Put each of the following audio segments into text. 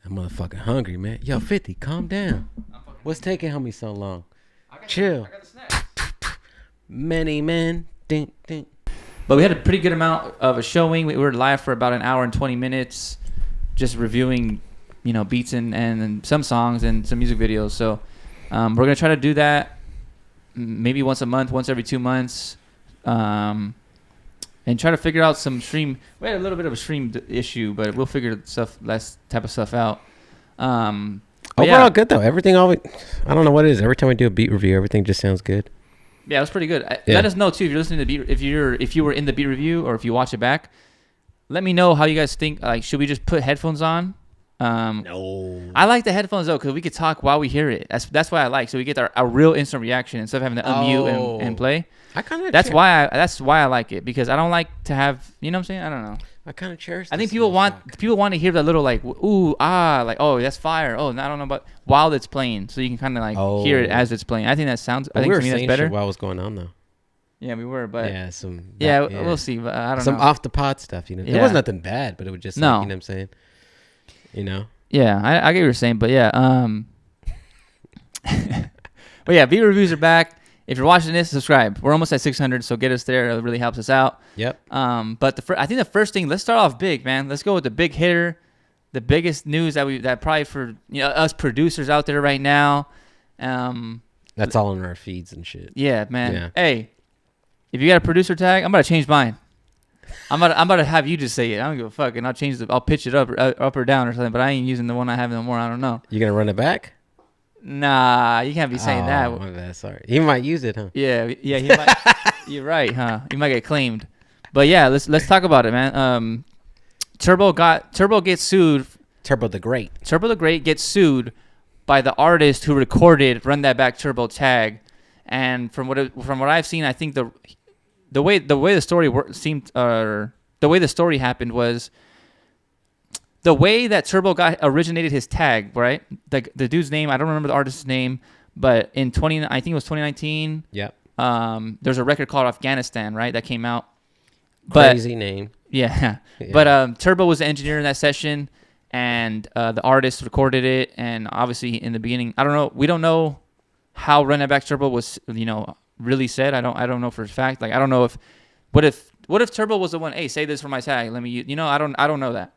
I'm motherfucking hungry, man. Yo, 50, calm down. What's taking homie so long? Chill. I got the snacks. Many men. Ding, ding. But we had a pretty good amount of a showing. We were live for about an hour and 20 minutes, just reviewing, beats and some songs and some music videos. So we're gonna try to do that maybe once a month, once every 2 months, and try to figure out some stream. We had a little bit of a stream issue, but we'll figure that type of stuff out. Overall, good though. Everything always. I don't know what it is. Every time we do a beat review, everything just sounds good. Yeah, it was pretty good. Let us know too if you're listening to beat. If you were in the beat review or if you watch it back, let me know how you guys think. Like, should we just put headphones on? No. I like the headphones though because we could talk while we hear it. That's why I like. So we get our real instant reaction instead of having to unmute and play. I kind of. That's why I like it because I don't like to have. You know what I'm saying? I don't know. I kind of cherish. I think people want to hear that little like ooh like oh that's fire I don't know about while it's playing so you can kind of like hear it as it's playing. I think that sounds. I think we were to me that's saying better. Shit while it was going on though. Yeah, we were, but we'll see. But I don't know. Some off the pod stuff, It was nothing bad, but it was just no. Like, you know what I'm saying? Yeah, I get what you're saying, but yeah, but yeah, beat reviews are back. If you're watching this, subscribe. We're almost at 600, so get us there. It really helps us out. Yep. But I think the first thing, let's start off big, man. Let's go with the big hitter, the biggest news that probably for us producers out there right now. That's all in our feeds and shit. Yeah, man. Yeah. Hey, if you got a producer tag, I'm about to change mine. I'm about to have you just say it. I don't give a fuck, and I'll pitch it up or down or something. But I ain't using the one I have no more. I don't know. You gonna run it back? Nah, you can't be saying that. My bad, sorry. He might use it, huh? Yeah, he might. You're right, huh? You might get claimed. But yeah, let's talk about it, man. Turbo gets sued. Turbo the Great gets sued by the artist who recorded "Run That Back Turbo" tag, and from what I've seen, I think the way the story the way the story happened was. The way that Turbo originated his tag, right? The dude's name, I don't remember the artist's name, but I think it was 2019. Yep. There's a record called Afghanistan, right? That came out. Crazy name. Yeah. But Turbo was the engineer in that session, and the artist recorded it. And obviously, in the beginning, I don't know. We don't know how Run That Back Turbo was, really said. I don't know for a fact. Like, I don't know what if Turbo was the one? Hey, say this for my tag. Let me. I don't know that.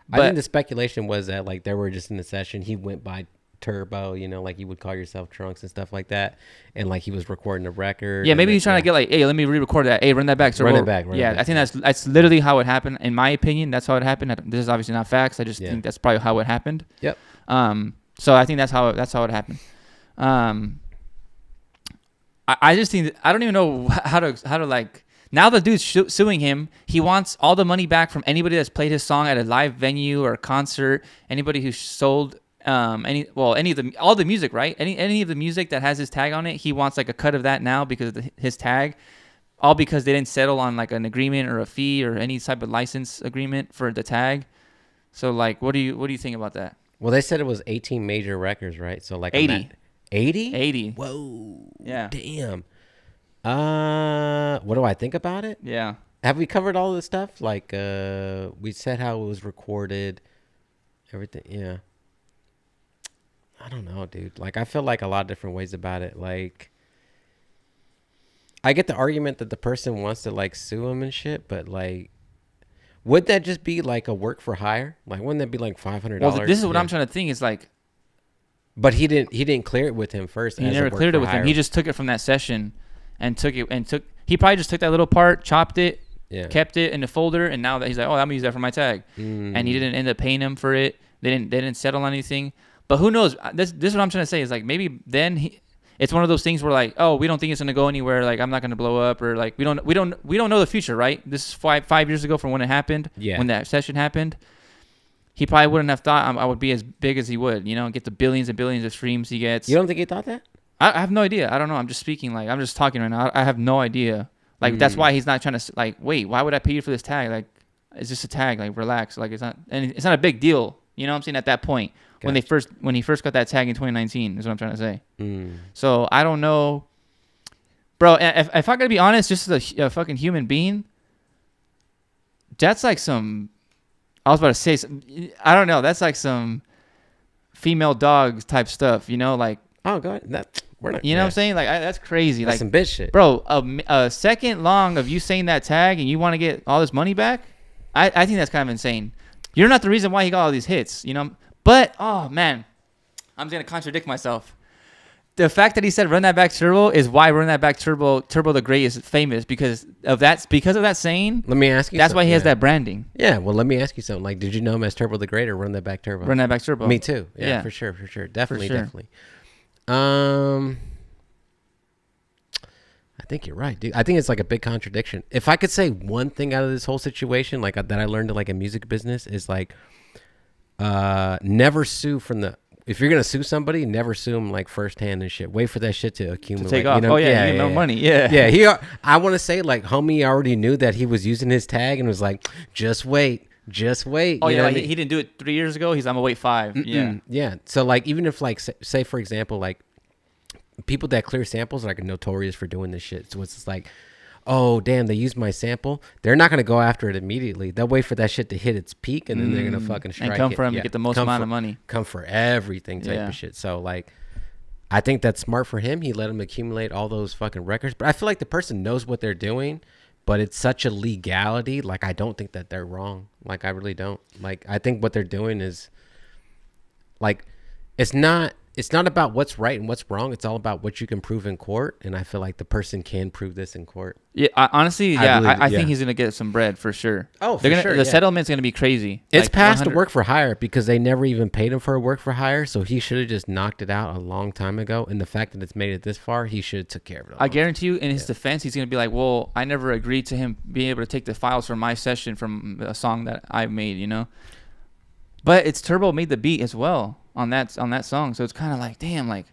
But I think the speculation was that like they were just in the session. He went by Turbo, like you would call yourself Trunks and stuff like that, and like he was recording a record. Yeah, maybe he's trying to get like, hey, let me re-record that. Hey, Run That Back. Turbo. Run it back. I think that's literally how it happened. In my opinion, that's how it happened. This is obviously not facts. I just think that's probably how it happened. Yep. So I think that's how it happened. I just think I don't even know how to like. Now the dude's suing him. He wants all the money back from anybody that's played his song at a live venue or a concert. Anybody who sold all the music, right? Any of the music that has his tag on it, he wants like a cut of that now because of his tag. All because they didn't settle on like an agreement or a fee or any type of license agreement for the tag. So like, what do you think about that? Well, they said it was 18 major records, right? So like 80. 80? Whoa. Yeah. Damn. What do I think about it? Yeah. Have we covered all this stuff? Like, we said how it was recorded, everything. Yeah. I don't know, dude. Like, I feel like a lot of different ways about it. Like, I get the argument that the person wants to like sue him and shit, but like, would that just be like a work for hire? Like, wouldn't that be like $500? Well, this is what I'm trying to think. Is like, but he didn't clear it with him first. He never cleared it with him. He just took it from that session. He probably just took that little part, chopped it, kept it in the folder, and now that he's like, oh, I'm gonna use that for my tag, and he didn't end up paying him for it. They didn't settle on anything. But who knows? This is what I'm trying to say is like maybe then it's one of those things where like, oh, we don't think it's gonna go anywhere. Like I'm not gonna blow up, or like we don't know the future, right? This is five years ago from when it happened. Yeah. When that session happened, he probably wouldn't have thought I would be as big as he would. Get the billions and billions of streams he gets. You don't think he thought that? I have no idea. I don't know. I'm just speaking. Like I'm just talking right now. I have no idea. Like that's why he's not trying to like. Wait, why would I pay you for this tag? Like, it's just a tag. Like, relax. Like it's not a big deal. You know what I'm saying? At that point, gotcha. when he first got that tag in 2019, is what I'm trying to say. So I don't know, bro. If I gotta be honest, just as a fucking human being, that's like some. I was about to say, I don't know. That's like some female dogs type stuff. You know, like. Oh, go ahead. We're not. You know what I'm saying? Like that's crazy. That's like some bitch shit, bro. A second long of you saying that tag and you want to get all this money back. I think that's kind of insane. You're not the reason why he got all these hits. You know. But oh man, I'm gonna contradict myself. The fact that he said "Run That Back Turbo" is why "Run That Back Turbo" the Great is famous because of that saying. Let me ask you. That's why he has that branding. Yeah. Well, let me ask you something. Like, did you know him as Turbo the Great or Run That Back Turbo? Run That Back Turbo. Me too. Yeah. For sure. Definitely. I think you're right, dude. I think it's like a big contradiction. If I could say one thing out of this whole situation, like that I learned in like a music business, is like, never sue from the. If you're gonna sue somebody, never sue them like firsthand and shit. Wait for that shit to accumulate. To take off. You know? Oh yeah, you know money. Yeah. Yeah. I want to say like homie already knew that he was using his tag and was like, just wait. Oh yeah, like he didn't do it 3 years ago. I'm gonna wait 5. Yeah. Yeah. So like even if like say for example like people that clear samples are like notorious for doing this shit. So it's just like, oh damn, they used my sample. They're not gonna go after it immediately. They'll wait for that shit to hit its peak, and then they're gonna fucking strike and come it. for him to get the most amount of money. Come for everything type of shit. So like, I think that's smart for him. He let him accumulate all those fucking records. But I feel like the person knows what they're doing, but it's such a legality. Like I don't think that they're wrong. Like I really don't. Like I think what they're doing is, like, it's not about what's right and what's wrong. It's all about what you can prove in court. And I feel like the person can prove this in court. Yeah, honestly, I think he's going to get some bread for sure. Oh, for sure. The settlement's going to be crazy. It's like past the work for hire because they never even paid him for a work for hire. So he should have just knocked it out a long time ago. And the fact that it's made it this far, he should have took care of it. I guarantee you in his defense, he's going to be like, well, I never agreed to him being able to take the files from my session from a song that I made, you know? But it's Turbo made the beat as well on that song. So it's kind of like, damn, like,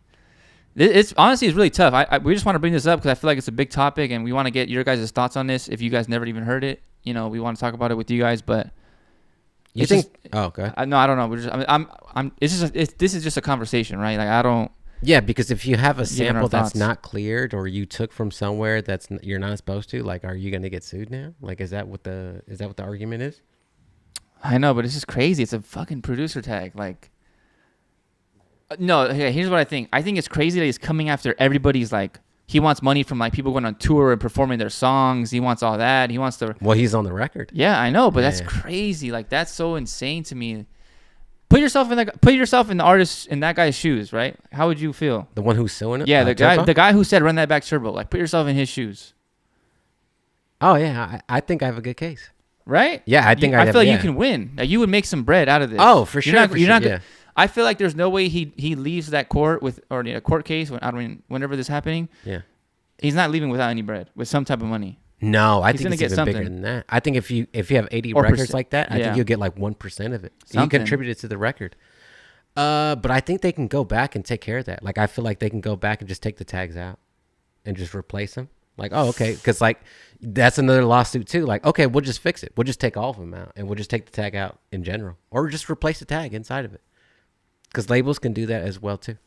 it's honestly, it's really tough. We just want to bring this up because I feel like it's a big topic and we want to get your guys' thoughts on this. If you guys never even heard it, you know, we want to talk about it with you guys. But you think? Okay. No, I don't know. This is just a conversation, right? Like I don't. Yeah, because if you have a sample that's not cleared or you took from somewhere that's you're not supposed to, like, are you gonna get sued now? Like, is that what the argument is? I know, but it's just crazy. It's a fucking producer tag, like. No, here's what I think. I think it's crazy that he's coming after everybody's like he wants money from like people going on tour and performing their songs. He wants all that. He wants to. Well, he's on the record. Yeah, I know, but that's crazy. Like that's so insane to me. Put yourself in the artist in that guy's shoes, right? How would you feel? The one who's suing it? Yeah, the guy who said run that back Turbo. Like put yourself in his shoes. Oh yeah, I think I have a good case. Right? Yeah, I feel like you can win. Like, you would make some bread out of this. Oh, for sure. You're not gonna, I feel like there's no way he leaves that court a court case whenever this is happening. Yeah, he's not leaving without any bread with some type of money. No, I think it's even bigger than that. I think if you have 80 records like that, I think you'll get like 1% of it. You contributed to the record. But I think they can go back and take care of that. Like I feel like they can go back and just take the tags out and just replace them. Like, oh, okay, because like that's another lawsuit too. Like, okay, we'll just fix it. We'll just take all of them out and we'll just take the tag out in general, or just replace the tag inside of it. Because labels can do that as well too.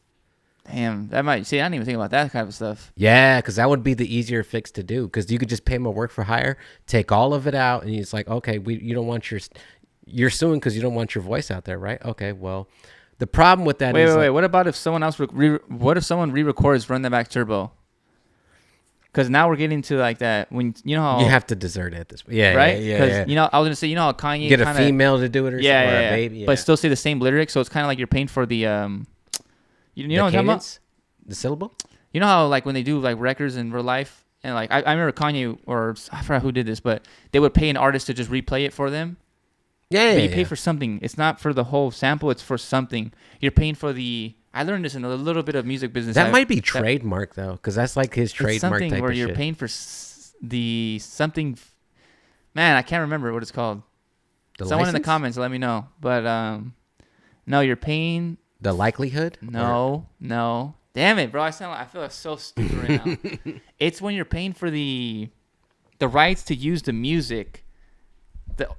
Damn, that might. See, I didn't even think about that kind of stuff. Yeah, because that would be the easier fix to do. Because you could just pay them a work for hire, take all of it out, and it's like, okay, you don't want you're suing because you don't want your voice out there, right? Okay, well, the problem with that is... Wait. What about if someone else... what if someone re-records Run That Back Turbo? Because now we're getting to like that when you know how you have to desert it at this point. Yeah, right. Because you know, I was gonna say, you know how Kanye get a female to do it or something, or a baby, but still say the same lyrics. So it's kind of like you're paying for the you know what I'm talking about? The syllable. You know how like when they do like records in real life, and like I remember Kanye or I forgot who did this, but they would pay an artist to just replay it for them. Yeah, but you pay for something. It's not for the whole sample. It's for something. You're paying for the. I learned this in a little bit of music business. That might be trademark though, because that's like his trademark type where you're paying for the something. Man, I can't remember what it's called. Someone in the comments, let me know. But no, you're paying the likelihood. No. Damn it, bro! I feel like so stupid right now. It's when you're paying for the rights to use the music. The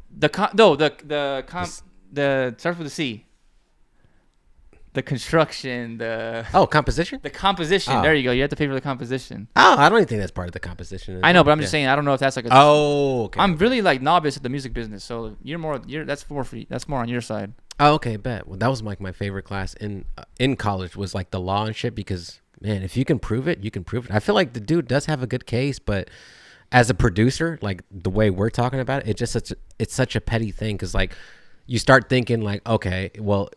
starts with a C. The construction, composition? The composition. Oh. There you go. You have to pay for the composition. Oh, I don't even think that's part of the composition. I know, but I'm just saying, I don't know if that's like a... Oh, okay. I'm really like novice at the music business, so that's more on your side. Oh, okay, bet. Well, that was like my favorite class in college was like the law and shit because man, if you can prove it, you can prove it. I feel like the dude does have a good case, but as a producer, like the way we're talking about it, it's such a petty thing because like you start thinking like, okay, well,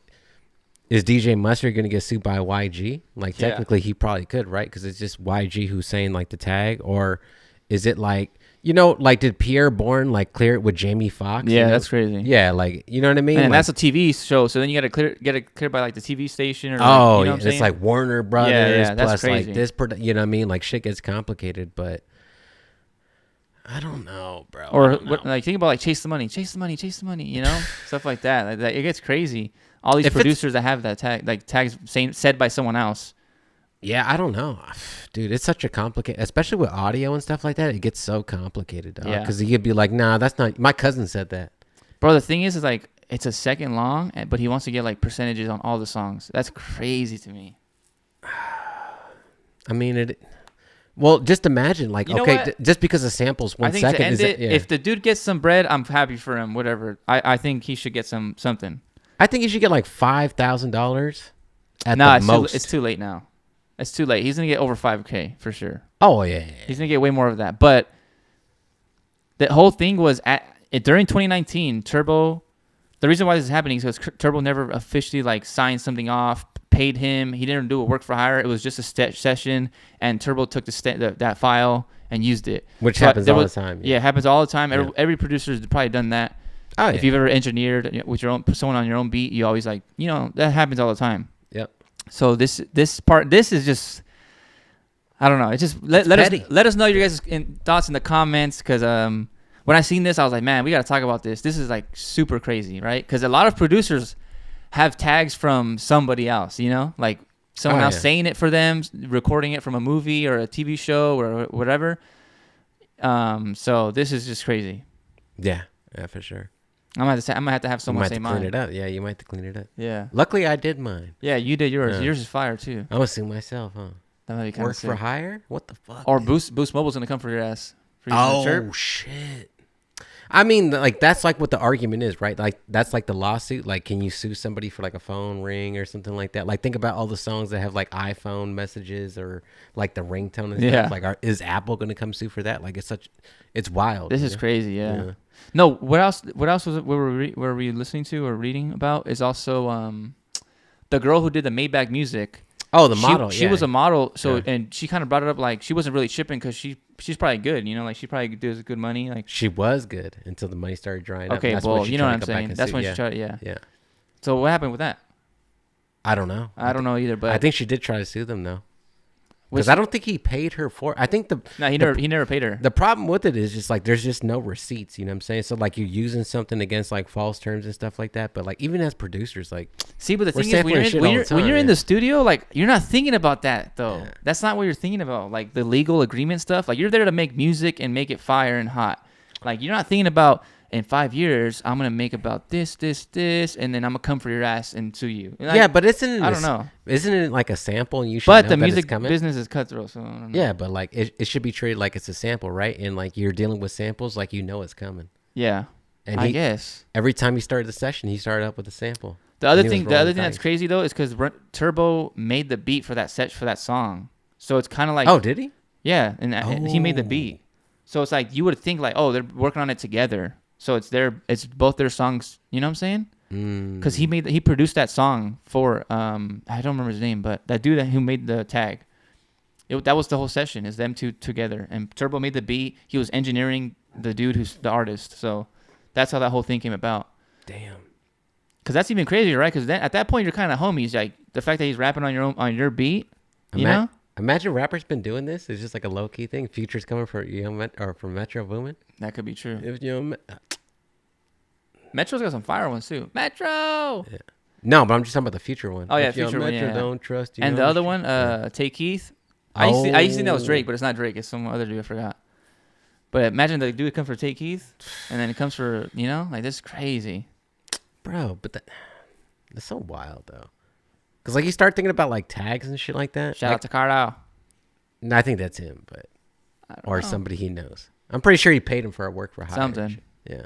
is DJ Mustard gonna get sued by YG? Like technically, he probably could, right? Because it's just YG who's saying like the tag, or is it like like did Pierre Bourne like clear it with Jamie Foxx? Yeah, that's crazy. Yeah, like you know what I mean. And like, that's a TV show, so then you got to get it cleared by like the TV station or oh, like, yeah, it's like Warner Brothers that's plus crazy. like this. You know what I mean? Like shit gets complicated, but I don't know, bro. Or like think about like chase the money, stuff like that. Like that. It gets crazy. All these producers that have that tag, like tags said by someone else. Yeah, I don't know, dude. It's such a complicated, especially with audio and stuff like that. It gets so complicated, dog. Yeah, because you could be like, nah, that's not. My cousin said that, bro. The thing is like it's a second long, but he wants to get like percentages on all the songs. That's crazy to me. I mean, well, just imagine, like, okay, just because a sample's 1 second, to end it, if the dude gets some bread, I'm happy for him. Whatever. I think he should get something. I think he should get like $5,000 at the most. It's too late now. It's too late. He's gonna get over $5,000 for sure. Oh yeah. He's gonna get way more of that. But the whole thing was during 2019, Turbo. The reason why this is happening is because Turbo never officially like signed something off, paid him. He didn't do a work for hire. It was just a session, and Turbo took that file and used it. Which happens all the time. Yeah, it happens all the time. Yeah. Every producer's probably done that. Oh, if you've ever engineered with someone on your own beat, you always like, that happens all the time. Yep. So this is just, I don't know. It's just let us know your guys' thoughts in the comments because when I seen this, I was like, man, we got to talk about this. This is like super crazy, right? Because a lot of producers have tags from somebody else, like someone else saying it for them, recording it from a movie or a TV show or whatever. So this is just crazy. Yeah, for sure. I'm gonna have to have someone say mine. Clean it up. Yeah, you might have to clean it up. Yeah. Luckily, I did mine. Yeah, you did yours. Yeah. Yours is fire too. I'm gonna sue myself, huh? That might be kind of sick. Work for hire? What the fuck? Or Boost Mobile's gonna come for your ass. Oh shit! I mean, like that's like what the argument is, right? Like that's like the lawsuit. Like, can you sue somebody for like a phone ring or something like that? Like, think about all the songs that have like iPhone messages or like the ringtone and stuff. Like, is Apple gonna come sue for that? Like, it's wild. This is crazy. Yeah. No, what else was it? Were we listening to or reading about? Is also the girl who did the Maybach music. Oh, the model. She was a model. So and she kind of brought it up like she wasn't really shipping because she's probably good. Like she probably does good money. Like she was good until the money started drying up. Okay, well, you know what I'm saying. That's when she tried. Yeah. So what happened with that? I don't know. I don't know either. But I think she did try to sue them though. Because I don't think he paid her for it. I think he never paid her. The problem with it is just like there's just no receipts, you know what I'm saying? So like you're using something against like false terms and stuff like that. But like even as producers, like see, but the thing is when you're in the studio, like you're not thinking about that though. Yeah. That's not what you're thinking about. Like the legal agreement stuff. Like you're there to make music and make it fire and hot. Like you're not thinking about in 5 years I'm gonna make about this, and then I'm gonna come for your ass and sue you. Like, yeah, but isn't it like a sample and you should know the music business is cutthroat, so I don't know. Yeah, but like it should be treated like it's a sample, right? And like you're dealing with samples, like it's coming. Yeah, and I guess every time he started the session, he started up with a sample. The other thing that's crazy though is because Turbo made the beat for that song, so it's kind of like did he? Yeah, and he made the beat, so it's like you would think like they're working on it together. So it's both their songs, you know what I'm saying? Because he produced that song for I don't remember his name, but that dude who made the tag, that was the whole session. Is them two together, and Turbo made the beat. He was engineering the dude who's the artist. So that's how that whole thing came about. Damn. that's even crazier, right? Because at that point you're kind of homies. Like the fact that he's rapping on your beat, you know. Imagine rappers been doing this. It's just like a low key thing. Future's coming for or for Metro Boomin. That could be true. If Metro's got some fire ones too. Metro. Yeah. No, but I'm just talking about the Future one. Oh yeah, Future one. Metro don't trust you. And the other one, Take Keith. I used to think that was Drake, but it's not Drake. It's some other dude. I forgot. But imagine the dude comes for Take Keith, and then it comes for like this is crazy, bro. But that's so wild though. Because like you start thinking about like tags and shit like that. Shout out to Cardo. No, I think that's him, but somebody he knows. I'm pretty sure he paid him for a work for hire. Something. Yeah.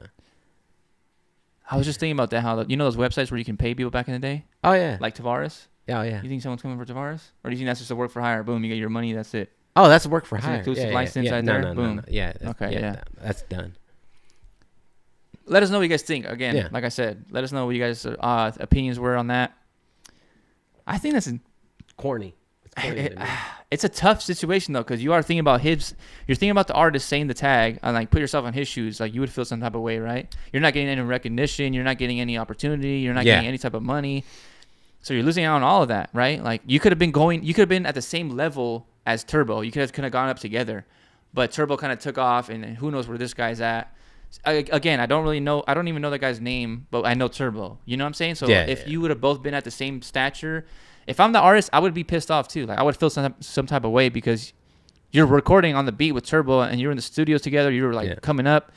I was just thinking about that. How you know those websites where you can pay people back in the day? Oh yeah. Like Tavares. Oh yeah. You think someone's coming for Tavares, or do you think that's just a work for hire? Boom, you get your money. That's it. Oh, that's work for That's an hire. exclusive Yeah, license yeah. right No, there. no, Boom. no. Yeah. Okay, yeah. That's done. Let us know what you guys think. Again, Yeah. like I said, let us know what you guys' opinions were on that. I think that's Corny. It's corny to me. it's a tough situation though, because you are thinking about his. You're thinking about the artist saying the tag, and like put yourself on his shoes. Like you would feel some type of way, right? You're not getting any recognition. You're not getting any opportunity. You're not getting any type of money. So you're losing out on all of that, right? Like you could have been going. You could have been at the same level as Turbo. You could have gone up together, but Turbo kind of took off, and who knows where this guy's at. Again, I don't really know. I don't even know the guy's name, but I know Turbo. You know what I'm saying? So if you would have both been at the same stature, if I'm the artist, I would be pissed off too. Like I would feel some type of way because you're recording on the beat with Turbo and you're in the studios together. You're like coming up.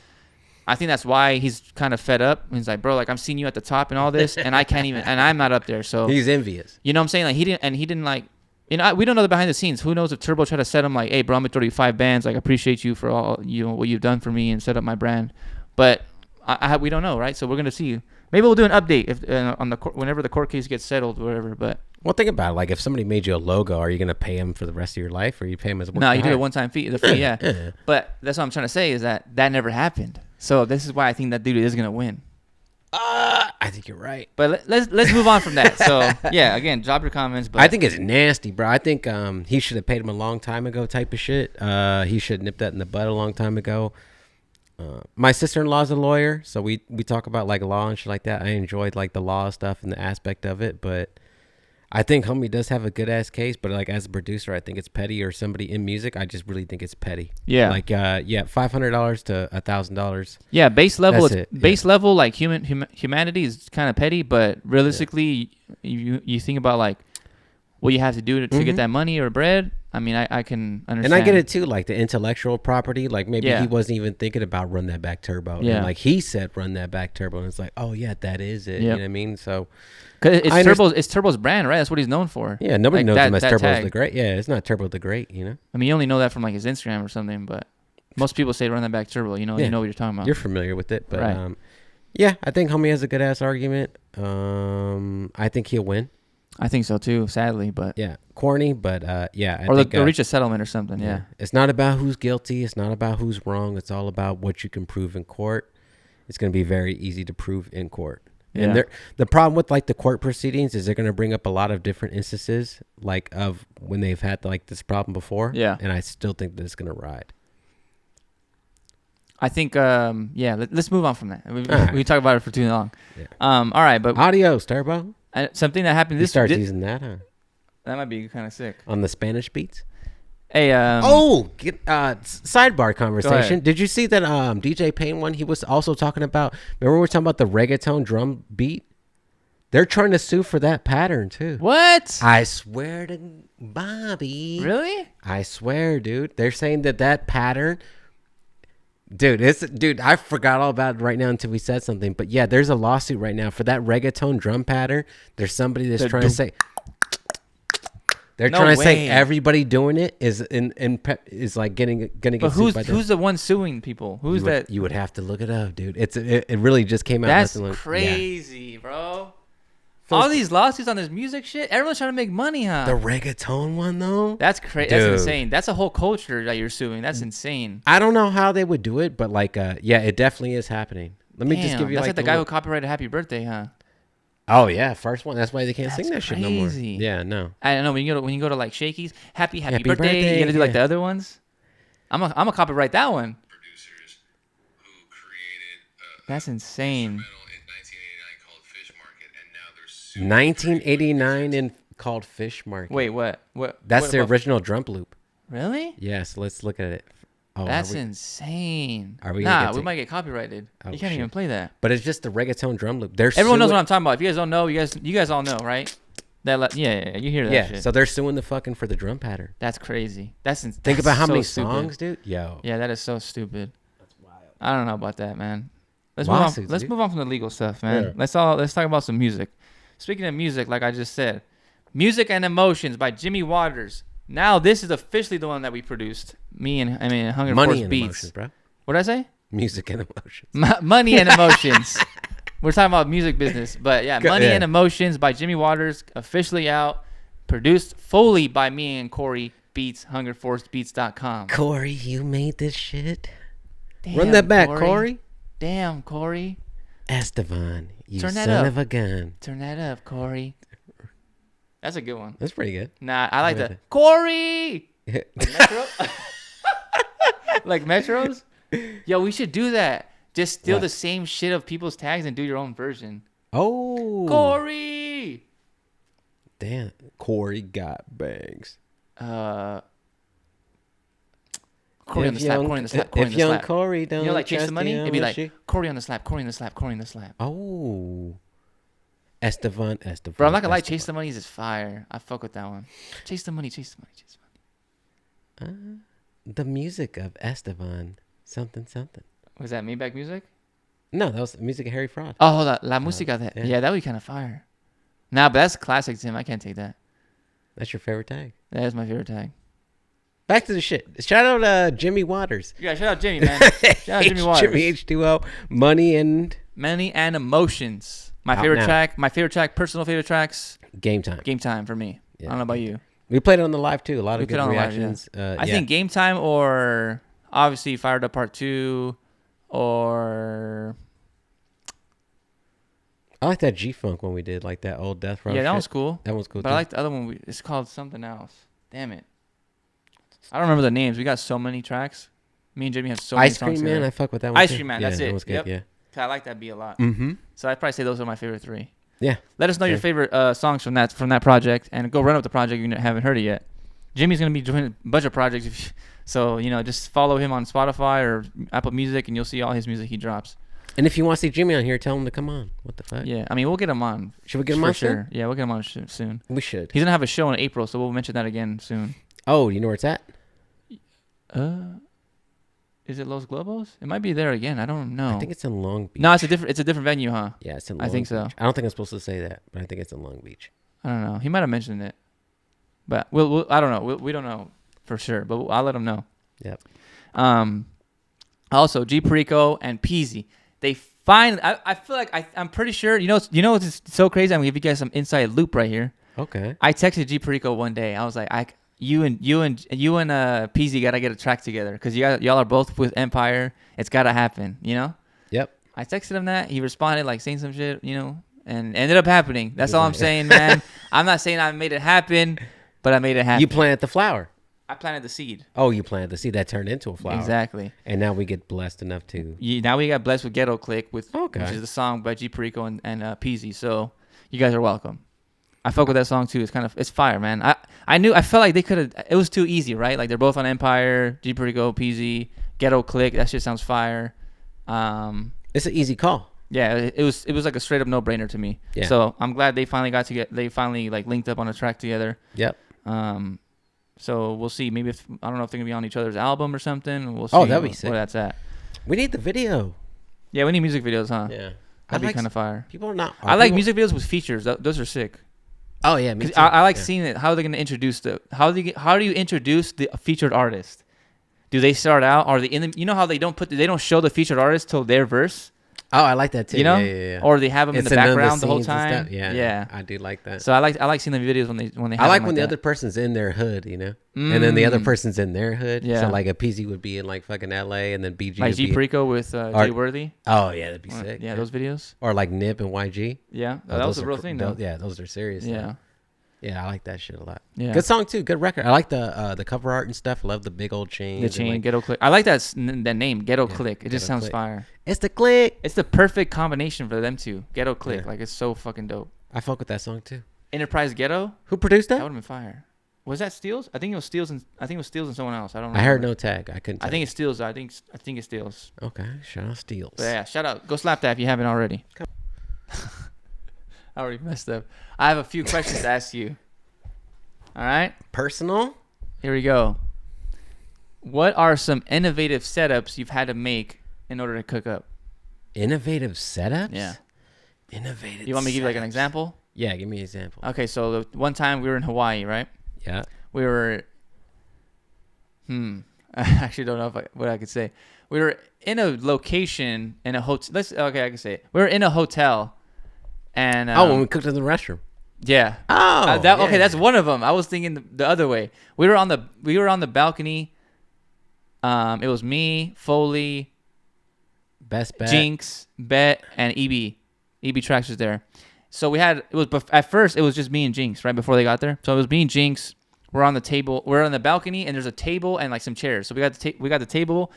I think that's why he's kind of fed up. He's like, bro, like I'm seeing you at the top and all this, and I can't even, and I'm not up there. So he's envious. You know what I'm saying? Like he didn't like. You know, we don't know the behind the scenes. Who knows if Turbo tried to set him like, hey, bro, I'm gonna throw you 5 bands. Like, I appreciate you for all what you've done for me and set up my brand. But we don't know, right? So we're gonna see. Maybe we'll do an update if on the whenever the court case gets settled, or whatever. But think about it. Like, if somebody made you a logo, are you gonna pay him for the rest of your life, or you pay him as a no? You do a one-time fee, the fee, yeah. But that's what I'm trying to say is that never happened. So this is why I think that dude is gonna win. I think you're right. But let's move on from that. So yeah, again, drop your comments. But I think it's nasty, bro. I think he should have paid him a long time ago, type of shit. He should have nipped that in the bud a long time ago. My sister-in-law's a lawyer, so we talk about like law and shit like that. I enjoyed like the law stuff and the aspect of it, but I think homie does have a good ass case. But like as a producer, I think it's petty, or somebody in music, I just really think it's petty. Yeah, like $500 to $1,000. Yeah, base level. Base level, like humanity is kind of petty, but realistically, you think about like what you have to do to get that money or bread. I mean, I can understand. And I get it too, like the intellectual property. Like maybe he wasn't even thinking about run that back turbo. Yeah. And like he said, run that back turbo, and it's like, oh yeah, that is it. Yep. You know what I mean? So, cause it's Turbo's brand, right? That's what he's known for. Yeah, nobody knows him as Turbo's the Great. Yeah, it's not Turbo the Great. You know. I mean, you only know that from like his Instagram or something, but most people say run that back turbo. You know what you're talking about. You're familiar with it, but yeah, I think homie has a good ass argument. I think he'll win. I think so too, sadly, but yeah, corny, but yeah. I think, reach a settlement or something. Yeah, it's not about who's guilty. It's not about who's wrong. It's all about what you can prove in court. It's going to be very easy to prove in court. Yeah. And the problem with like the court proceedings is they're going to bring up a lot of different instances, like of when they've had like this problem before. Yeah, and I still think that it's going to ride. I think let's move on from that. We talk about it for too long. Yeah. All right, but adios, Turbo. Something that happened this starts using that, huh? That might be kind of sick. On the Spanish beats? Hey, sidebar conversation. Did you see that DJ Payne one? He was also talking about, remember we were talking about the reggaeton drum beat? They're trying to sue for that pattern too. What? I swear to Bobby. Really? I swear, dude. They're saying that pattern... Dude, I forgot all about it right now until we said something. But yeah, there's a lawsuit right now for that reggaeton drum pattern. There's somebody that's trying to say say everybody doing it is is like gonna get sued by them. Who's the one suing people? Who's that? You would have to look it up, dude. It really just came out. That's crazy, bro. All these lawsuits on this music shit, everyone's trying to make money, huh? The reggaeton one, though? That's crazy. That's insane. That's a whole culture that you're suing. That's insane. I don't know how they would do it, but like, yeah, it definitely is happening. Let me just give you that's like the guy who copyrighted Happy Birthday, huh? Oh, yeah, first one. That's why they can't sing that shit no more. Yeah, no. I don't know. When you go to like Shakey's, Happy birthday, you gotta do like the other ones. I'm a copyright that one. Producers who created that's insane. 1989 in called Fish Market. Wait, what? That's the original drum loop. Really? Yes. Let's look at it. Oh, that's insane. Are we? We might get copyrighted. You can't even play that. But it's just the reggaeton drum loop. Everyone knows what I'm talking about. If you guys don't know, you guys all know, right? Yeah, you hear that shit. So they're suing the fucking for the drum pattern. That's crazy. Think about how many songs, dude. Yo. Yeah, that is so stupid. That's wild. I don't know about that, man. Let's move on from the legal stuff, man. Yeah. Let's talk about some music. Speaking of music, like I just said, Music and Emotions by Jimmy Waters. Now this is officially the one that we produced. Hunger Money Force and Beats. Emotions, bro. What did I say? Music and Emotions. Money and Emotions. We're talking about music business, but yeah, Money and Emotions by Jimmy Waters, officially out, produced fully by me and Corey Beats, HungerForceBeats.com. Corey, you made this shit. Damn, run that back, Corey. Damn, Corey. Estevan, you Turn that son up. of a gun. Turn that up, Corey. That's a good one. That's pretty good. Nah, I like that. Corey. Like Metro. Like Metros. Yo, we should do that. Just steal the same shit of people's tags and do your own version. Oh. Corey. Damn. Corey got bangs. Corey on the slap. Corey on the slap. If young Corey don't, you know, like Chase the Money, it'd be like Corey on the slap. Corey on the slap. Corey on the slap. Oh. Estevan. Bro, I'm not gonna lie. Chase the Money is fire. I fuck with that one. Chase the money. Chase the money. Chase the money. The music of Estevan. Something. Was that Maybach music? No, that was music of Harry Fraud. Oh, la música. Yeah, that would be kind of fire. Nah, but that's classic, Tim. I can't take that. That's your favorite tag. That is my favorite tag. Back to the shit. Shout out Jimmy Waters. Yeah, shout out Jimmy, man. Shout out Jimmy Waters. Jimmy H2O. Money and Emotions. My favorite track, personal favorite tracks. Game Time for me. Yeah. I don't know about you. We played it on the live too. A lot of good reactions. I think Game Time or obviously Fired Up Part 2 or... I like that G-Funk one we did, like that old Death Row. Yeah, that was cool. That was cool but too. I like the other one. It's called something else. Damn it. I don't remember the names. We got so many tracks. Me and Jimmy have so many songs. Ice Cream Man, I fuck with that one. Ice Cream Man, that's it. That was good, yeah. I like that beat a lot. Mm-hmm. So I'd probably say those are my favorite three. Yeah. Let us know your favorite songs from that project, and go run up the project if you haven't heard it yet. Jimmy's gonna be doing a bunch of projects, so just follow him on Spotify or Apple Music, and you'll see all his music he drops. And if you want to see Jimmy on here, tell him to come on. What the fuck? Yeah, I mean we'll get him on. Should we get him on sure? soon? Yeah, we'll get him on soon. We should. He's gonna have a show in April, so we'll mention that again soon. Oh, you know where it's at? Is it Los Globos? It might be there again. I don't know. I think it's in Long Beach. No, it's a different venue, huh? Yeah, it's in Long Beach. I think so. I don't think I'm supposed to say that, but I think it's in Long Beach. I don't know. He might have mentioned it, but we'll I don't know. We don't know for sure, but I'll let him know. Yep. Also, GPRO and Pyke. They finally. I feel like I'm pretty sure. You know what's so crazy? I'm gonna give you guys some inside loop right here. Okay. I texted GPRO one day. I was like, you and Pyke gotta get a track together because y'all are both with Empire. It's gotta happen. Yep. I texted him that. He responded like saying some shit. And ended up happening. That's all I'm saying, man. I'm not saying I made it happen, but I made it happen. You planted the flower. I planted the seed. Oh, you planted the seed that turned into a flower. Exactly. And now we get blessed enough to. Now we got blessed with Ghetto Click, which is the song by GPRO and Pyke. So you guys are welcome. I fuck with that song too. It's fire, man. I felt like they could have. It was too easy, right? Like they're both on Empire, GPRO, Pyke, Ghetto Click. That shit sounds fire. It's an easy call. Yeah, it was like a straight up no brainer to me. Yeah. So I'm glad they finally got to get. They finally like linked up on a track together. Yep. So we'll see. Maybe I don't know if they're gonna be on each other's album or something. We'll see. Oh, that'd be sick. Where that's at. We need the video. Yeah, we need music videos, huh? Yeah. That'd be kind of fire. People are not. I like music videos with features. Those are sick. Oh yeah, me too. I like seeing it. How are they gonna introduce how do you introduce the featured artist? Do they start out? Are they in the? You know how they don't show the featured artist till their verse. Oh, I like that too. Yeah. Or they have them in the background the whole time. Yeah, I do like that. So I like seeing the videos when they. Have I like them when the other person's in their hood, and then the other person's in their hood. Yeah. So like a Pyke would be in like fucking LA, and then BG. Like GPRO with Jay Worthy. Oh yeah, that'd be sick. Yeah, those videos. Or like Nip and YG. Yeah, that was a real thing though. Yeah, those are serious. Yeah. Yeah, I like that shit a lot. Yeah. Good song too. Good record. I like the cover art and stuff. I love the big old chain. The chain, Ghetto Click. I like that name, Ghetto Click. It just sounds Click. fire. It's the click. It's the perfect combination for them two. Ghetto Click. Yeah. Like it's so fucking dope. I fuck with that song too. Enterprise Ghetto. Who produced that? That would have been fire. Was that Steels? I think it was Steels and someone else. I don't know. I heard no tag. I couldn't. I think it's Steels. I think it's Steels. Okay, shout out Steels. But yeah, shout out. Go slap that if you haven't already. I already messed up. I have a few questions to ask you. All right. Personal. Here we go. What are some innovative setups you've had to make in order to cook up? Innovative setups? Yeah. Innovative. You want me to give you like an example? Yeah, give me an example. Okay, so the one time we were in Hawaii, right? Yeah. We were. I actually don't know what I could say. We were in a location in a hotel. I can say it. We were in a hotel, and when we cooked in the restroom. Yeah. Okay, that's one of them. I was thinking the other way. We were on the balcony. It was me, Foley, Best Bet, Jinx, Bet, and EB. EB Tracks was there. So at first it was just me and Jinx right before they got there. So it was me and Jinx. We're on the table. We're on the balcony, and there's a table and like some chairs. So we got the table,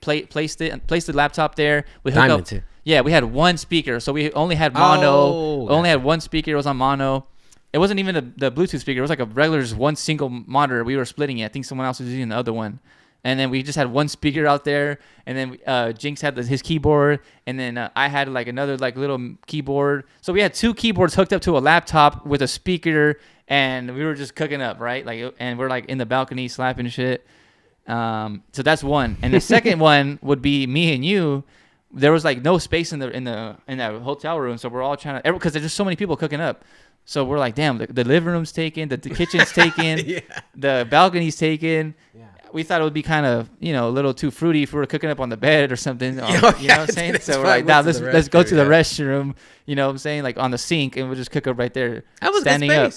placed the laptop there. We hooked up. Too. Yeah, we had one speaker, so we only had mono. Only had one speaker. It was on mono. It wasn't even the Bluetooth speaker. It was like a regular, just one single monitor. We were splitting it. I think someone else was using the other one. And then we just had one speaker out there, and then Jinx had his keyboard, and then I had like another like little keyboard. So we had two keyboards hooked up to a laptop with a speaker, and we were just cooking up, right? Like, and we're like in the balcony slapping shit. So that's one, and the second one would be me and you. There was like no space in that hotel room, so we're all trying to, because there's just so many people cooking up. So we're like, damn, the living room's taken, the kitchen's taken, the balcony's taken. Yeah. We thought it would be kind of, a little too fruity if we were cooking up on the bed or something. You know what I'm saying? So we're like, nah, let's go to the restroom, you know what I'm saying? Like on the sink, and we'll just cook up right there. That was standing up.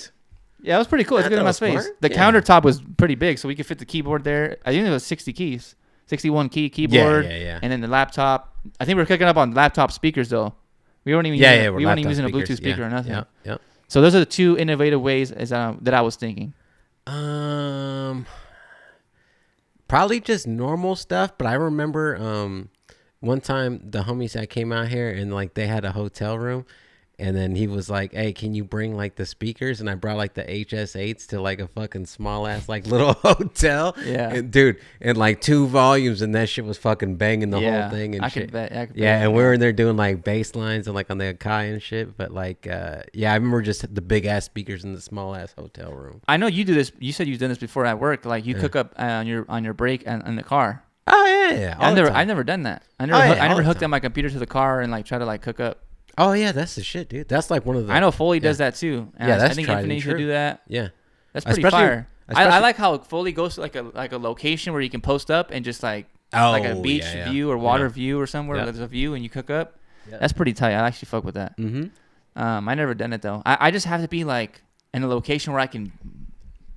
Yeah, it was pretty cool. It's good in my space. The countertop was pretty big, so we could fit the keyboard there. I think it was 60 keys, 61 key keyboard. Yeah. And then the laptop. I think we were cooking up on laptop speakers though. We weren't even using a Bluetooth speaker or nothing. Yeah. So those are the two innovative ways that I was thinking. Probably just normal stuff, but I remember one time the homies that came out here and like they had a hotel room, and then he was like, hey, can you bring like the speakers? And I brought like the HS8s to like a fucking small ass like little hotel. Yeah. And, dude, and like 2 volumes, and that shit was fucking banging the whole thing and shit. I could bet. And we were in there doing like bass lines and like on the Akai and shit. But like, I remember just the big ass speakers in the small ass hotel room. I know you do this. You said you've done this before at work. Like you cook up on your break and in the car. Oh yeah. I've never done that. I never hooked up my computer to the car and like try to like cook up. Oh yeah, that's the shit, dude. That's like one of the. I know Foley does that too. And that's I think Infinity should do that. Yeah, that's pretty fire. I like how Foley goes to like a location where you can post up and just like a beach view or water view or somewhere where there's a view and you cook up. Yeah. That's pretty tight. I actually fuck with that. Mm-hmm. I never done it though. I just have to be like in a location where I can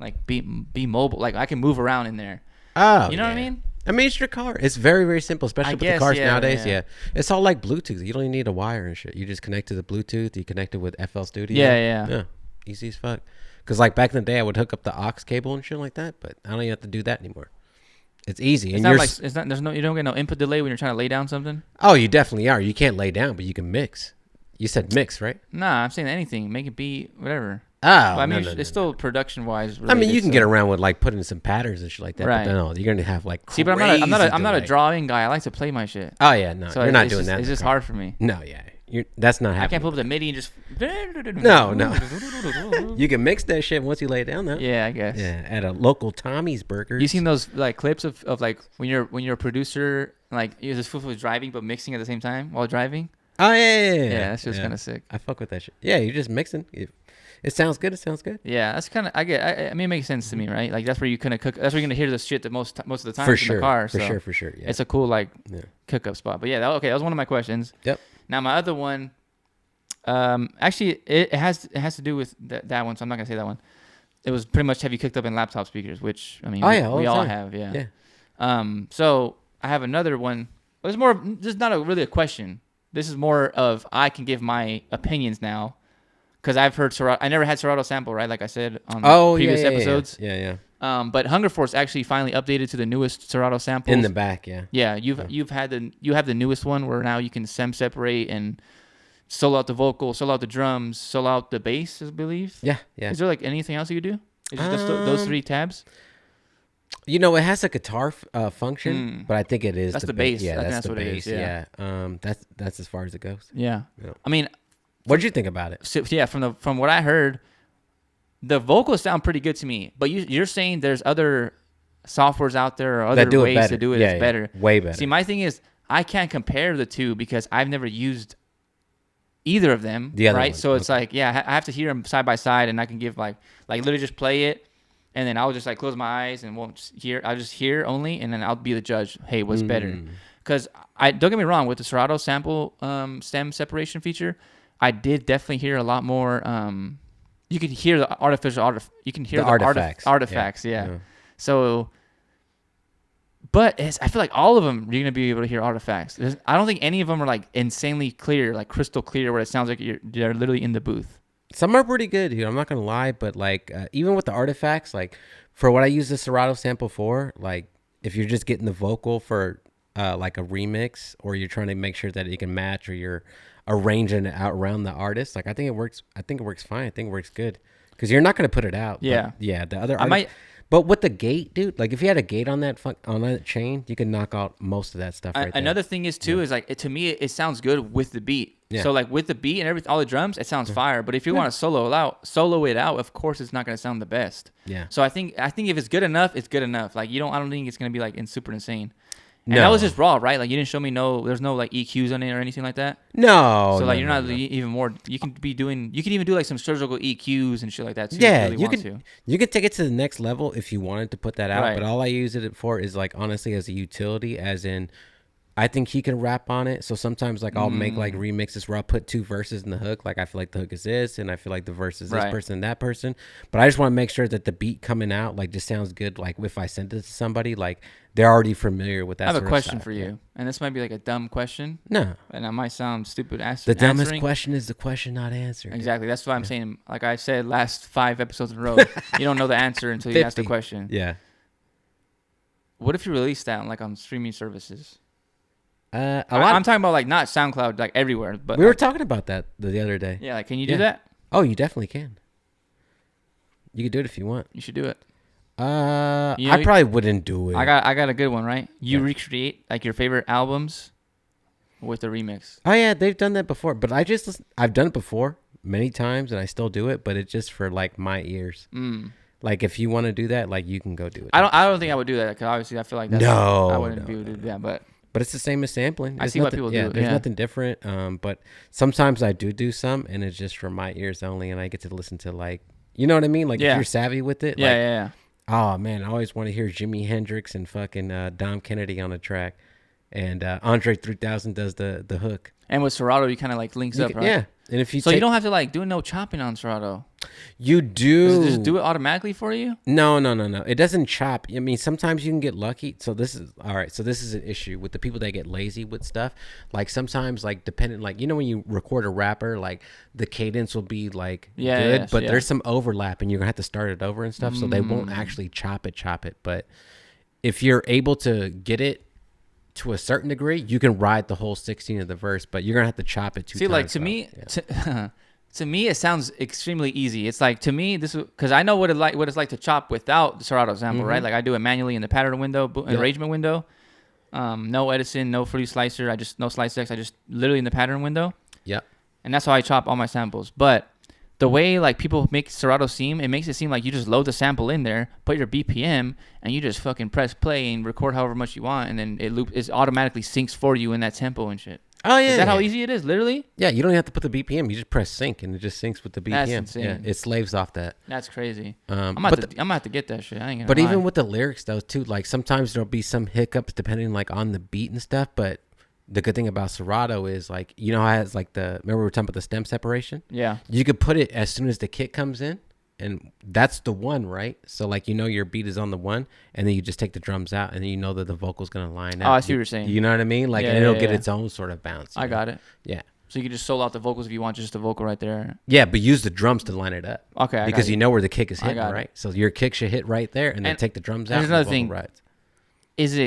like be mobile. Like I can move around in there. Oh, you know what I mean? I mean, it's your car. It's very, very simple, especially with the cars nowadays. Yeah. It's all like Bluetooth. You don't even need a wire and shit. You just connect to the Bluetooth. You connect it with FL Studio. Yeah. Easy as fuck. Because like back in the day, I would hook up the aux cable and shit like that, but I don't even have to do that anymore. It's easy. It's not like you don't get no input delay when you're trying to lay down something. Oh, you definitely are. You can't lay down, but you can mix. You said mix, right? Nah, I'm saying anything. Make it be whatever. Oh, well, I mean, it's still production-wise. I mean, you can get around with like putting some patterns and shit like that. Right. But no, you're gonna have like. See, but I'm not a drawing guy. I like to play my shit. Oh yeah, no, so you're not doing that. It's just hard for me. No, that's not happening. I can't pull up the MIDI and just. No. You can mix that shit once you lay it down, though. Yeah, I guess. Yeah, at a local Tommy's Burgers. You seen those like clips of like when you're a producer, like this fool was driving but mixing at the same time while driving. Oh yeah. Yeah, that's just kind of sick. I fuck with that shit. Yeah, you're just mixing. It sounds good. Yeah, that's kind of I mean, it makes sense to me, right? Like that's where you kind of cook. That's where you're gonna hear the shit the most of the time in the car. For sure. Yeah. It's a cool like cook up spot. But yeah, that was one of my questions. Yep. Now my other one, actually it has to do with that one, so I'm not gonna say that one. It was pretty much have you cooked up in laptop speakers, which I mean we all have, yeah. So I have another one. It's more just not really a question. This is more of I can give my opinions now. Because I've heard Serato. I never had Serato sample, right? Like I said on previous episodes. Yeah. But Hunger Force actually finally updated to the newest Serato samples. In the back, yeah. Yeah, you have the newest one where now you can separate and solo out the vocal, solo out the drums, solo out the bass, I believe. Yeah. Is there like anything else you could do? Is it just those 3 tabs? You know, it has a guitar function, but I think it is. That's the bass. Yeah, that's the what bass. It is, yeah. That's as far as it goes. Yeah. I mean. What did you think about it? So, yeah, from what I heard, the vocals sound pretty good to me. But you're saying there's other softwares out there or other ways to do it that's better. Way better. See, my thing is I can't compare the two because I've never used either of them. The other right? one. So it's like, I have to hear them side by side, and I can give like literally just play it and then I'll just like close my eyes and won't hear. I'll just hear only, and then I'll be the judge. Hey, what's better? Because don't get me wrong, with the Serato sample stem separation feature, I did definitely hear a lot more. You can hear the you can hear the artifacts. Yeah. So, but I feel like all of them you're gonna be able to hear artifacts. I don't think any of them are like insanely clear, like crystal clear, where it sounds like they're literally in the booth. Some are pretty good, dude. I'm not gonna lie, but like even with the artifacts, like for what I use the Serato sample for, like if you're just getting the vocal for like a remix, or you're trying to make sure that it can match, or you're arranging it out around the artist, like I think it works fine. I think it works good because you're not going to put it out. Yeah. But yeah, the other but with the gate, dude, like if you had a gate on that chain, you could knock out most of that stuff right there. Another thing is too is like to me it sounds good with the beat. Yeah. So like with the beat and everything, all the drums, it sounds fire. But if you want to solo it out, of course it's not going to sound the best. Yeah. So I think if it's good enough, it's good enough. Like I don't think it's going to be like super insane. And that was just raw, right? Like you didn't show me there's no like EQs on it or anything like that. No. So like you're not even more. You can even do like some surgical EQs and shit like that too. Yeah, you can take it to the next level if you wanted to put that out. Right. But all I use it for is like honestly as a utility, as in I think he can rap on it. So sometimes like I'll make like remixes where I'll put two verses in the hook. Like I feel like the hook is this, and I feel like the verse is this person and that person. But I just want to make sure that the beat coming out like just sounds good. Like if I send it to somebody, like they're already familiar with that. I have a question for you, and this might be like a dumb question. No, and I might sound stupid. The dumbest question is the question not answered. Exactly. That's why I'm saying. Like I said last 5 episodes in a row, you don't know the answer until you ask the question. Yeah. What if you release that on streaming services? I'm talking about like not SoundCloud, like everywhere. But we were talking about that the other day. Yeah, like can you do that? Oh, you definitely can. You can do it if you want. You should do it. I probably wouldn't do it. I got a good one, right? You recreate like your favorite albums with a remix. Oh yeah, they've done that before, but I've done it before many times, and I still do it, but it's just for like my ears. Like if you want to do that, like you can go do it. I don't think I would do that because obviously I feel like I wouldn't be able to do that, but it's the same as sampling. I see why people do it. There's nothing different. But sometimes I do some, and it's just for my ears only, and I get to listen to like, you know what I mean? Like if you're savvy with it. Yeah. Oh man, I always want to hear Jimi Hendrix and fucking Dom Kennedy on the track, and Andre 3000 does the hook. And with Serato, you kind of like links up, right? Yeah, and if you you don't have to like do no chopping on Serato. You do. Does it just do it automatically for you? No. It doesn't chop. I mean, sometimes you can get lucky. So this is all right. So this is an issue with the people that get lazy with stuff. Like sometimes, like depending, like you know when you record a rapper, like the cadence will be like good, but there's some overlap, and you're gonna have to start it over and stuff. So they won't actually chop it. But if you're able to get it to a certain degree, you can ride the whole 16 of the verse, but you're gonna have to chop it 2 times. See, like to me, to me, it sounds extremely easy. It's like to me, this because I know what it's like to chop without the Serato sample, right? Like I do it manually in the pattern window, arrangement window. No Edison, no Fruity Slicer. No Slice X. I just literally in the pattern window. Yeah. And that's how I chop all my samples. But the way like people make Serato seem, it makes it seem like you just load the sample in there, put your BPM, and you just fucking press play and record however much you want, and then it automatically syncs for you in that tempo and shit. Oh yeah. Is that how easy it is? Literally? Yeah, you don't have to put the BPM. You just press sync, and it just syncs with the BPM. That's insane. Yeah, it slaves off that. That's crazy. I'm gonna have to get that shit. I ain't gonna But lie. even with the lyrics though, too, like sometimes there'll be some hiccups depending like on the beat and stuff. But the good thing about Serato is like you know how it has like remember we were talking about the stem separation? Yeah. You could put it as soon as the kick comes in. And that's the one, right? So like you know your beat is on the one, and then you just take the drums out, and then you know that the vocal's gonna line up. Oh, I see what you're saying. You know what I mean? Like and it'll get its own sort of bounce. I got it. Yeah. So you can just solo out the vocals if you want, just the vocal right there. Yeah, but use the drums to line it up. Okay. Because you know where the kick is hitting, right? So your kick should hit right there, and then take the drums out. There's another thing. Is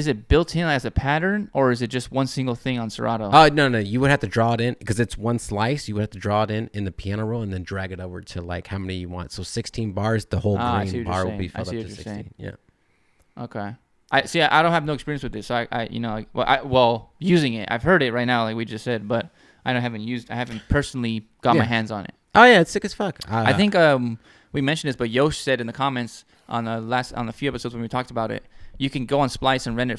it built in as a pattern, or is it just one single thing on Serato? No. You would have to draw it in because it's one slice. You would have to draw it in the piano roll and then drag it over to like how many you want. So 16 bars, the whole green bar will be filled up to 16. Yeah. Okay. I don't have no experience with this. So I using it. I've heard it right now, like we just said, but I haven't personally got my hands on it. Oh yeah, it's sick as fuck. I think we mentioned this, but Yosh said in the comments on a few episodes when we talked about it, you can go on Splice and rent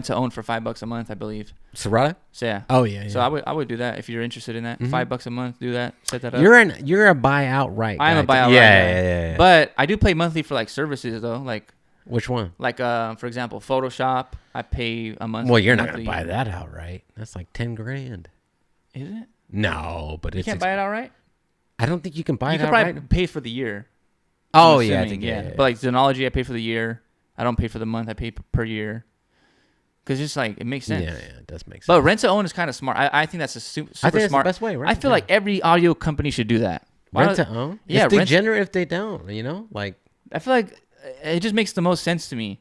to own for $5 a month, I believe. Sado? So yeah. Oh yeah. So I would do that if you're interested in that. $5 a month, do that, set that up. You're a buy outright. I'm a buy outright. Yeah. But I do pay monthly for like services though, like. Which one? Like for example, Photoshop, I pay a month. Well, you're not gonna buy that outright. That's like $10,000. Is it? No, but you can't buy it outright. I don't think you can buy it outright. You could probably pay for the year. Oh yeah, I think yeah. But like Xenology, I pay for the year. I don't pay for the month. I pay per year. Because it's like, it makes sense. Yeah, it does make sense. But rent to own is kind of smart. I think that's a super I think smart. That's the best way, right? I feel like every audio company should do that. Rent to own? Yeah. It's degenerate if they don't, you know? Like, I feel like it just makes the most sense to me.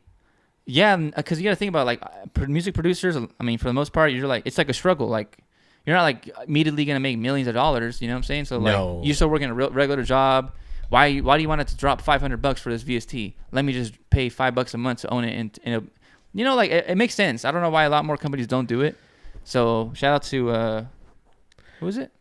Yeah, because you got to think about like music producers. I mean, for the most part, you're like, it's like a struggle. Like, you're not like immediately going to make millions of dollars. You know what I'm saying? So like, you're still working a regular job. Why do you want it to drop $500 for this VST? Let me just pay $5 a month to own it in a, you know, like it makes sense. I don't know why a lot more companies don't do it. So shout out to who is it?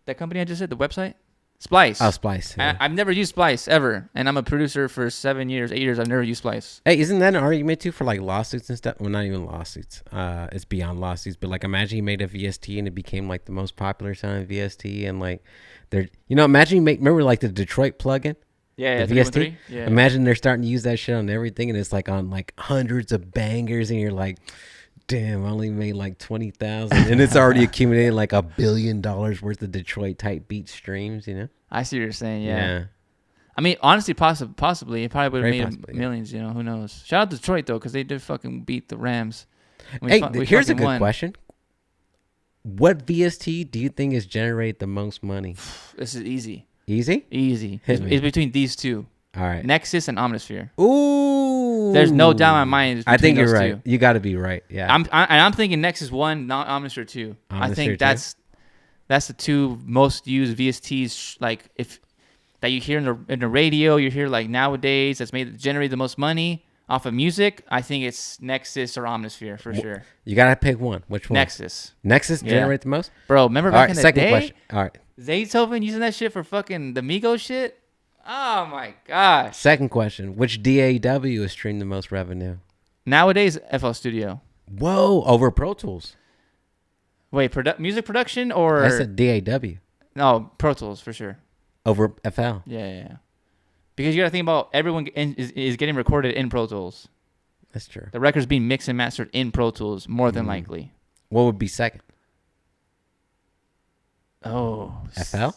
That company I just said, the website, Splice. Oh, Splice. Yeah. I've never used Splice ever, and I'm a producer for 8 years. I've never used Splice. Hey, isn't that an argument too for like lawsuits and stuff? Well, not even lawsuits. It's beyond lawsuits. But like, imagine you made a VST and it became like the most popular sounding VST, and like, imagine you remember like the Detroit plugin. Yeah, the VST. Yeah. Imagine they're starting to use that shit on everything, and it's like on like hundreds of bangers, and you're like, damn, I only made like 20,000, and it's already accumulated like $1 billion worth of Detroit type beat streams. You know. I see what you're saying. Yeah. I mean, honestly, possibly it probably would have made millions. You know, who knows? Shout out to Detroit though, because they did fucking beat the Rams. Hey, here's a good question. What VST do you think has generated the most money? This is easy. Easy? Easy. It's between these two. All right. Nexus and Omnisphere. Ooh. There's no doubt in my mind. I think you're right. You got to be right. Yeah. I'm thinking Nexus 1, not Omnisphere 2. I think that's the two most used VSTs, like that you hear in the radio. You hear like nowadays that's generate the most money off of music. I think it's Nexus or Omnisphere for sure. You gotta pick one. Which one? Nexus. Nexus generate the most? Bro, remember back in the day? Second question. All right. Zaytoven using that shit for fucking the Migos shit? Oh my gosh. Second question. Which DAW is streamed the most revenue? Nowadays, FL Studio. Whoa, over Pro Tools. Wait, music production or? I said DAW. No, Pro Tools for sure. Over FL. Yeah. Because you got to think about everyone is getting recorded in Pro Tools. That's true. The record's being mixed and mastered in Pro Tools more than likely. What would be second? Oh. FL?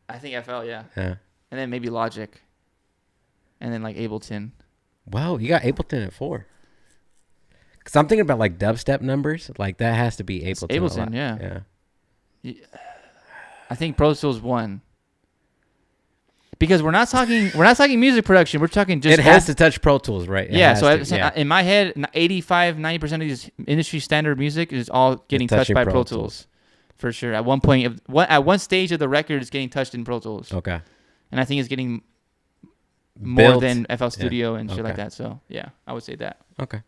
I think FL, yeah. Yeah. And then maybe Logic. And then like Ableton. Wow, you got Ableton at 4. Because I'm thinking about like dubstep numbers. Like that has to be Ableton. It's Ableton, yeah. I think Pro Tools 1. Because we're not talking music production. We're talking just. It has to touch Pro Tools, right? In my head, 90% of these industry standard music is all getting touched by Pro Tools. For sure. At one point, at one stage of the record, it's getting touched in Pro Tools. Okay. And I think it's getting more than FL Studio and shit like that. So yeah, I would say that. Okay.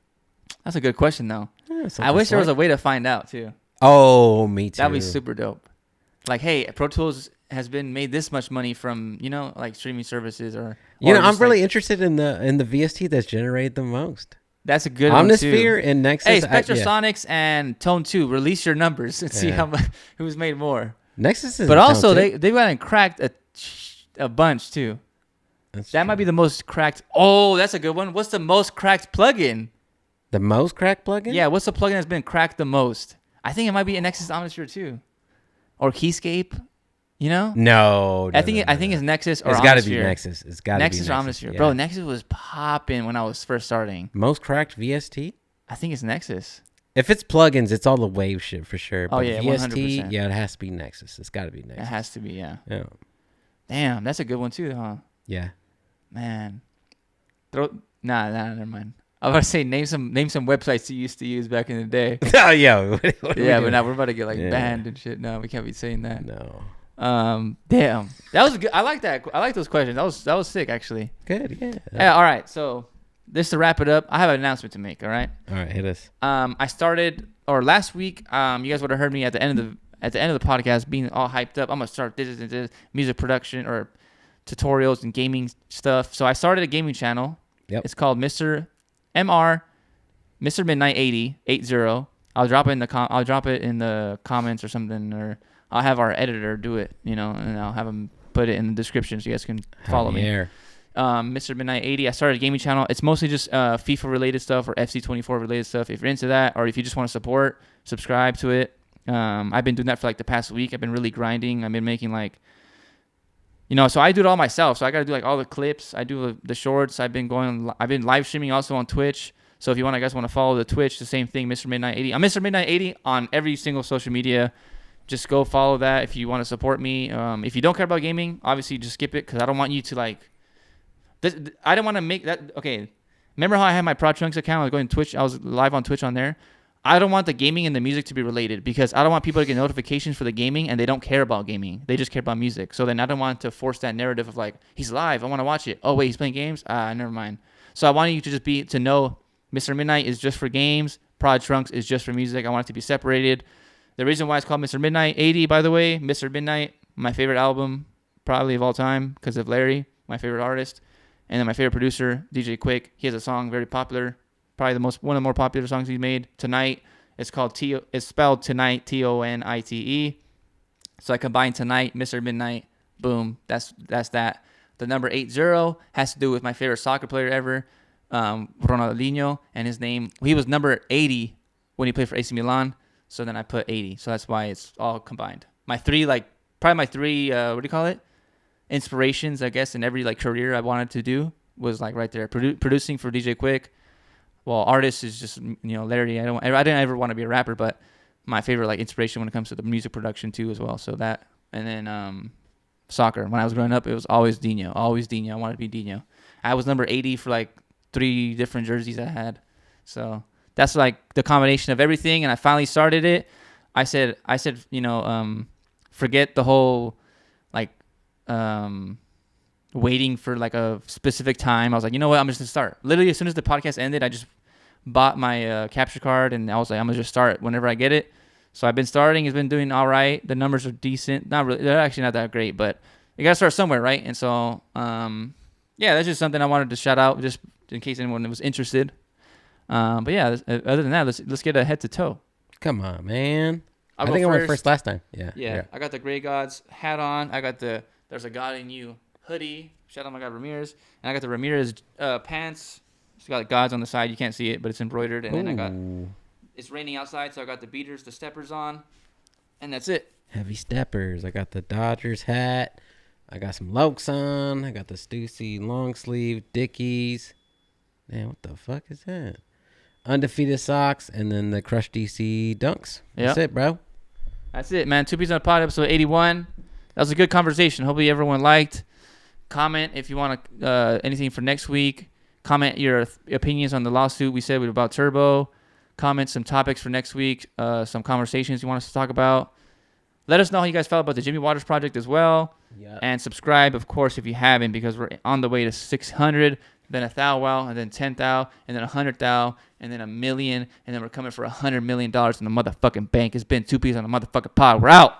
That's a good question though. Yeah, I wish there was a way to find out too. Oh, me too. That'd be super dope. Like, hey, Pro Tools has been made this much money from, like streaming services or I'm really interested in the VST that's generated the most. That's a good one too. Omnisphere and Nexus. Hey, Spectrasonics and Tone 2, release your numbers and see who's made more. Nexus is. But also they went and cracked a bunch too. That might be the most cracked. Oh, that's a good one. What's the most cracked plugin? The most cracked plugin? Yeah, what's the plugin that's been cracked the most? I think it might be a Nexus Omnisphere too, or Keyscape. No. I think it's Nexus or Omnisphere. It's got to be Nexus. It's got to be Nexus or Omnisphere. Yeah. Bro, Nexus was popping when I was first starting. Most cracked VST? I think it's Nexus. If it's plugins, it's all the wave shit for sure. But yeah, VST, 100%. Yeah, it has to be Nexus. It's got to be Nexus. It has to be, yeah. Yeah. Damn, that's a good one too, huh? Yeah. Man. Never mind. I was about to say name some websites you used to use back in the day. Oh yeah. But now we're about to get banned and shit. No, we can't be saying that. No. Damn. That was good. I like that. I like those questions. That was sick actually. Good, yeah. Yeah, all right. So just to wrap it up, I have an announcement to make, all right? All right, hit us. I started last week, you guys would have heard me at the end at the end of the podcast, being all hyped up, I'm gonna start this music production or tutorials and gaming stuff. So I started a gaming channel. Yep. It's called Mr. Midnight 80. I'll drop it in the comments or something, or I'll have our editor do it, and I'll have him put it in the description so you guys can follow me. Mr. Midnight 80. I started a gaming channel. It's mostly just FIFA related stuff or FC24 related stuff. If you're into that, or if you just want to support, subscribe to it. I've been doing that for like the past week. I've been really grinding. I've been making like, so I do it all myself. So I got to do like all the clips. I do the shorts. I've been live streaming also on Twitch. So if you guys want to follow the Twitch, the same thing, Mr. Midnight 80. I'm Mr. Midnight 80 on every single social media. Just go follow that if you want to support me. If you don't care about gaming, obviously just skip it because I don't want you to like. I don't want to make that. Okay, remember how I had my Prod Trunks account? I was going to Twitch. I was live on Twitch on there. I don't want the gaming and the music to be related because I don't want people to get notifications for the gaming and they don't care about gaming. They just care about music. So then I don't want to force that narrative of like, he's live, I want to watch it. Oh, wait, he's playing games? Never mind. So I want you to just to know Mr. Midnight is just for games. Prod Trunks is just for music. I want it to be separated. The reason why it's called Mr. Midnight 80, by the way, Mr. Midnight, my favorite album probably of all time because of Larry, my favorite artist. And then my favorite producer, DJ Quick. He has a song very popular, probably one of the more popular songs he's made. Tonight. It's spelled Tonight, Tonite. So I combined Tonight, Mr. Midnight. Boom. That's that. The number 80 has to do with my favorite soccer player ever, Ronaldinho, and his name. He was number 80 when he played for AC Milan. So then I put 80. So that's why it's all combined. My three, what do you call it? Inspirations, I guess, in every like career I wanted to do was like right there. Producing for DJ Quick. Well, artist is just Larry. I didn't ever want to be a rapper, but my favorite like inspiration when it comes to the music production too as well. So that, and then soccer. When I was growing up, it was always Dino. Always Dino. I wanted to be Dino. I was number 80 for like 3 different jerseys I had. So that's like the combination of everything. And I finally started it. I said, forget the whole like. Waiting for like a specific time. I was like, you know what? I'm just gonna start. Literally, as soon as the podcast ended, I just bought my capture card and I was like, I'm gonna just start whenever I get it. So I've been starting. It's been doing all right. The numbers are decent. Not really. They're actually not that great, but you gotta start somewhere, right? And so, that's just something I wanted to shout out just in case anyone was interested. But yeah, other than that, let's get a head to toe. Come on, man. I think I went first last time. Yeah. I got the Gray Gods hat on. I got There's a God in You hoodie. Shout out my guy Ramirez. And I got the Ramirez pants. It's got gods on the side. You can't see it, but it's embroidered. And then it's raining outside, so I got the beaters, the steppers on. And that's it. Heavy steppers. I got the Dodgers hat. I got some Lokes on. I got the Stussy long sleeve Dickies. Man, what the fuck is that? Undefeated socks. And then the Crush DC dunks. That's it, bro. That's it, man. 2 Pieces on a Pod, episode 81. That was a good conversation. Hopefully everyone liked. Comment if you want anything for next week. Comment your opinions on the lawsuit we said about Turbo. Comment some topics for next week. Some conversations you want us to talk about. Let us know how you guys felt about the Jimmy Waters project as well. Yep. And subscribe, of course, if you haven't, because we're on the way to 600, then 1,000, and then 10,000, and then 100,000, and then 1 million, and then we're coming for $100 million in the motherfucking bank. It's been 2 Pieces on the motherfucking pod. We're out.